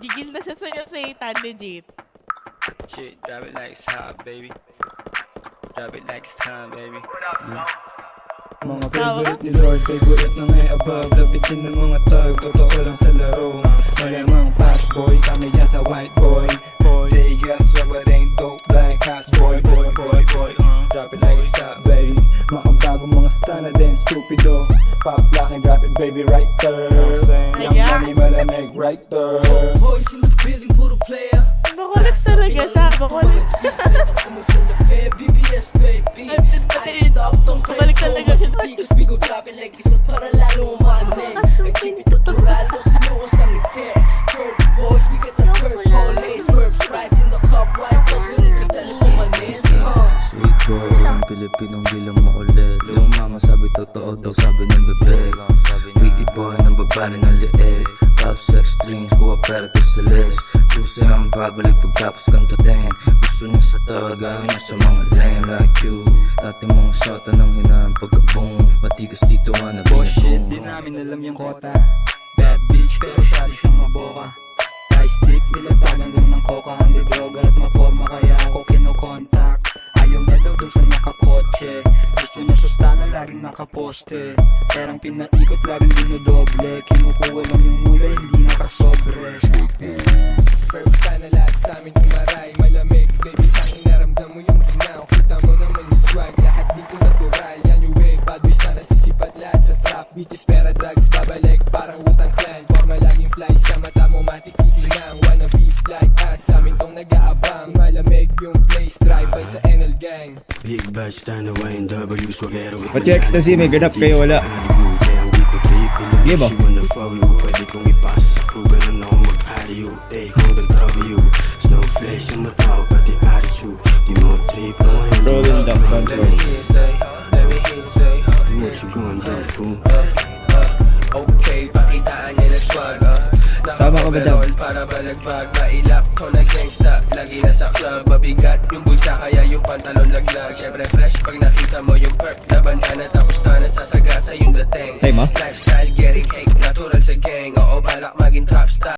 Gigil na siya sa'yo, Satan, legit. Shit, drop it like it's hot, baby. Drop it like it's hot, baby. Mga favorite ni Lord, favorite na ngay above. Lapitin ng mga tag, totoo lang sa laro. Malamang fast boy, kami dyan sa white boy. They got swag but ain't dope like house boy. Drop it like it's hot, baby. Makabago mga stana din, stupido. Pop lock and drop it, baby, right there. Young money, malamig, right there. Boys in the building, puro player. Makulit talaga siya, makulit. BBS baby. Balik talaga siya. Tigas we go drop it like isa para lalo umanin. I keep it natural, no sinuwas ang ngiti. Curve boys, we get the curve police. Curve sprite in the cup, wipe up yung kadali pumanis. Sweet boy, ang Pilipinong bilang makulit. Yung mama sabi totoo daw sabi ng bebe. Witty boy ng babali ng liit. Love sex strings, kuha pera to sa list. Puso ang babalik pagtapos kantutin. Gusto niya sa tawag, ayaw niya sa mga lame like you. Dati mong shota ng hinaan pagka-boom. Matigas dito nga na Bullshit, di namin alam yung kota. Bad bitch, pero syado siyang maboka. High stick, nilatagan lang ng coca. Hindi droga at maporma, kaya ako kinokontak. Ayaw niya daw dun sa nakakotse. Gusto niya sa stana, laging nakaposte. Perang pinaikot, laging dinodoble. Kinukuha lang yung mula, hindi nakasobre. Perbs ka na lahat sa amin umaray. Malamig, baby, tanging naramdam mo yung ginaw. Kita mo naman yung swag, lahat dito natural. Yan yung way, bad boys na nasisipat lahat sa trap. Bitches, pera, drugs, babalik, parang Wu-Tang Clan. Forma laging fly sa mata mo, matikiti lang. Wanna be like us, sa amin tong nag-aabang. Malamig yung place, drive by sa NL Gang. Big batch, stand away in W, swagero. Ba't yung ecstasy may ganap kayo wala? Sige ba? Pwede kong ipasa sa kuga na ako mag-aliw. Take home the W, snowflake sa mata ko, pati attitude. Di mo trip mo ngayon. Rolling down control. What you gonna do, fool? Okay, pakitaan niya na swag. Sama ka ba daw? Para balagbag, mailap ko na gangsta. Lagi na sa club, mabigat yung bulsa, kaya yung pantalon laglag. Syempre fresh pag nakita mo yung perp na bandana. Tapos na nasasagasa yung dating. Time, ah? Lifestyle getting cake, natural sa gang. Oo, balak maging top star.